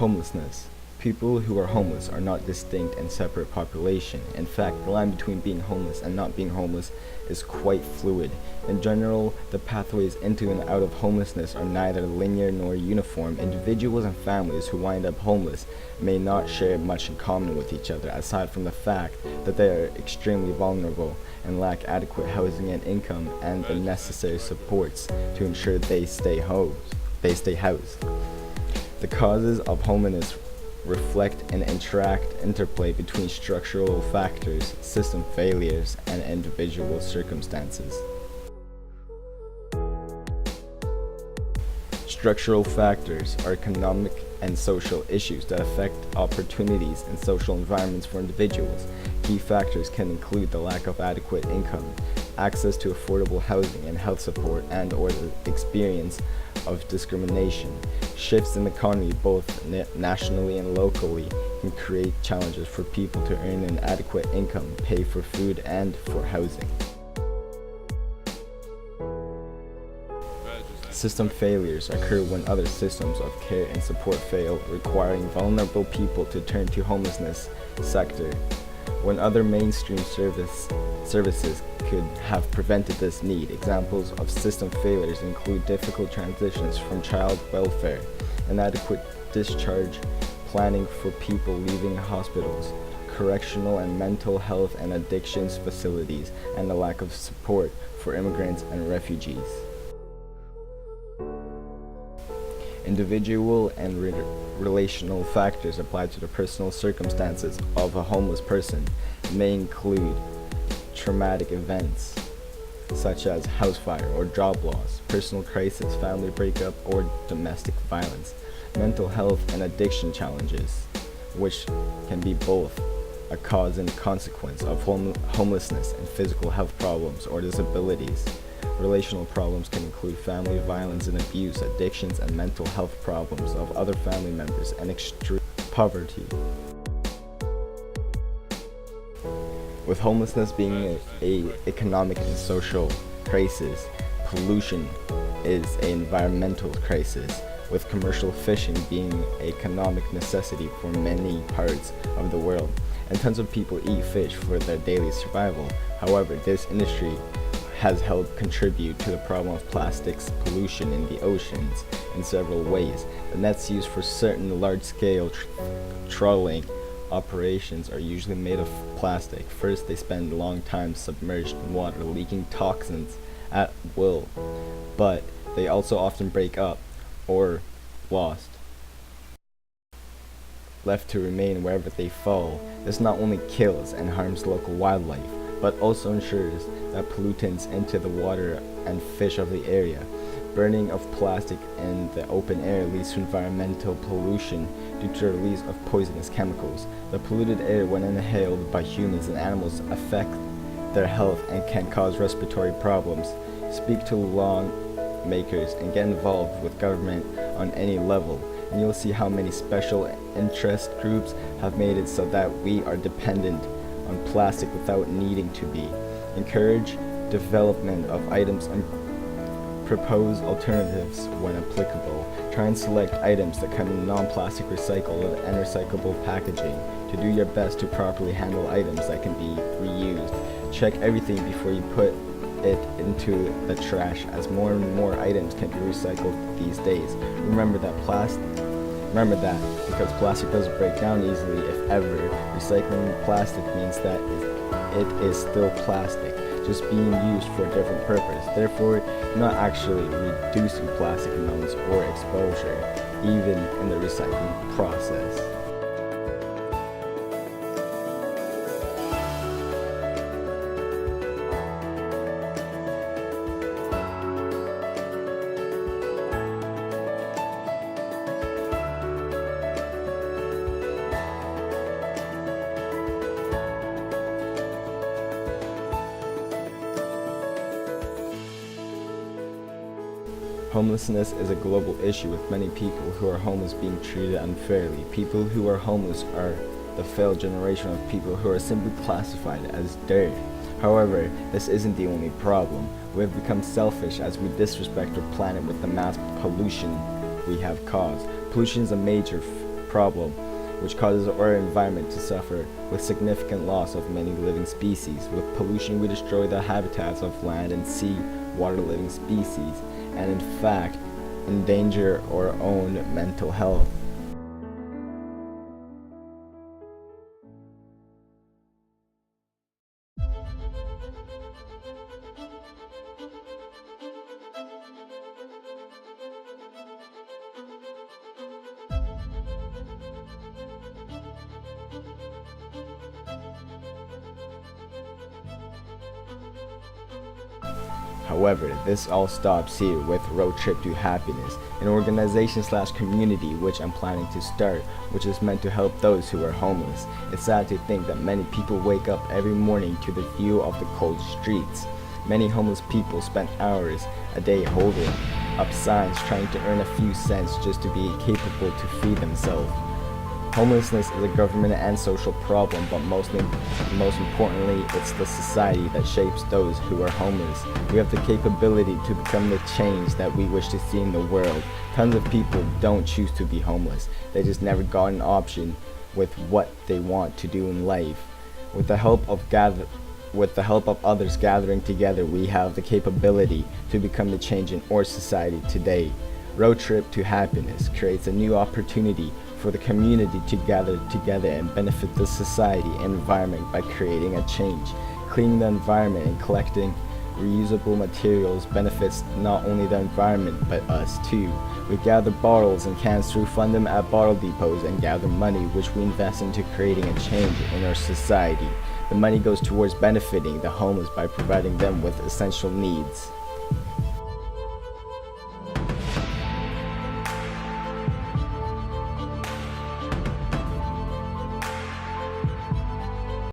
Homelessness. People who are homeless are not distinct and separate population. In fact, the line between being homeless and not being homeless is quite fluid. In general, the pathways into and out of homelessness are neither linear nor uniform. Individuals and families who wind up homeless may not share much in common with each other, aside from the fact that they are extremely vulnerable and lack adequate housing and income and the necessary supports to ensure they stay housed. The causes of homelessness reflect an interplay between structural factors, system failures, and individual circumstances. Structural factors are economic and social issues that affect opportunities and social environments for individuals. Key factors can include the lack of adequate income, access to affordable housing and health support, and/or the experience of discrimination. Shifts in the economy, both nationally and locally, can create challenges for people to earn an adequate income, pay for food, and for housing. System failures occur when other systems of care and support fail, requiring vulnerable people to turn to homelessness sector. When other mainstream services could have prevented this need. Examples of system failures include difficult transitions from child welfare, inadequate discharge planning for people leaving hospitals, correctional and mental health and addictions facilities, and the lack of support for immigrants and refugees. Individual and relational factors applied to the personal circumstances of a homeless person may include traumatic events such as house fire or job loss, personal crisis, family breakup, or domestic violence, mental health and addiction challenges, which can be both a cause and consequence of homelessness, and physical health problems or disabilities. Relational problems can include family violence and abuse, addictions, and mental health problems of other family members, and extreme poverty. With homelessness being an economic and social crisis, pollution is an environmental crisis, with commercial fishing being an economic necessity for many parts of the world, and tons of people eat fish for their daily survival. However, this industry has helped contribute to the problem of plastics pollution in the oceans in several ways. The nets used for certain large-scale trawling operations are usually made of plastic. First, they spend a long time submerged in water, leaking toxins at will, but they also often break up or lost, left to remain wherever they fall. This not only kills and harms local wildlife, but also ensures that pollutants into the water and fish of the area. Burning of plastic in the open air leads to environmental pollution due to the release of poisonous chemicals. The polluted air, when inhaled by humans and animals, affect their health and can cause respiratory problems. Speak to lawmakers and get involved with government on any level, and you'll see how many special interest groups have made it so that we are dependent on plastic without needing to be. Encourage development of items and propose alternatives when applicable. Try and select items that come in non-plastic recycled and recyclable packaging. To do your best to properly handle items that can be reused. Check everything before you put it into the trash, as more and more items can be recycled these days. Remember that because plastic doesn't break down easily, if ever, recycling plastic means that it is still plastic, just being used for a different purpose. Therefore, not actually reducing plastic amounts or exposure, even in the recycling process. Homelessness is a global issue, with many people who are homeless being treated unfairly. People who are homeless are the failed generation of people who are simply classified as dirt. However, this isn't the only problem. We have become selfish as we disrespect our planet with the mass pollution we have caused. Pollution is a major problem, which causes our environment to suffer with significant loss of many living species. With pollution, we destroy the habitats of land and sea, water living species, and in fact, endanger our own mental health. However, this all stops here with Road Trip to Happiness, an organization/community which I'm planning to start, which is meant to help those who are homeless. It's sad to think that many people wake up every morning to the view of the cold streets. Many homeless people spend hours a day holding up signs trying to earn a few cents just to be capable to feed themselves. Homelessness is a government and social problem, but most importantly, it's the society that shapes those who are homeless. We have the capability to become the change that we wish to see in the world. Tons of people don't choose to be homeless. They just never got an option with what they want to do in life. With the help of others gathering together, we have the capability to become the change in our society today. Road Trip to Happiness creates a new opportunity for the community to gather together and benefit the society and environment by creating a change. Cleaning the environment and collecting reusable materials benefits not only the environment but us too. We gather bottles and cans to refund them at bottle depots and gather money which we invest into creating a change in our society. The money goes towards benefiting the homeless by providing them with essential needs.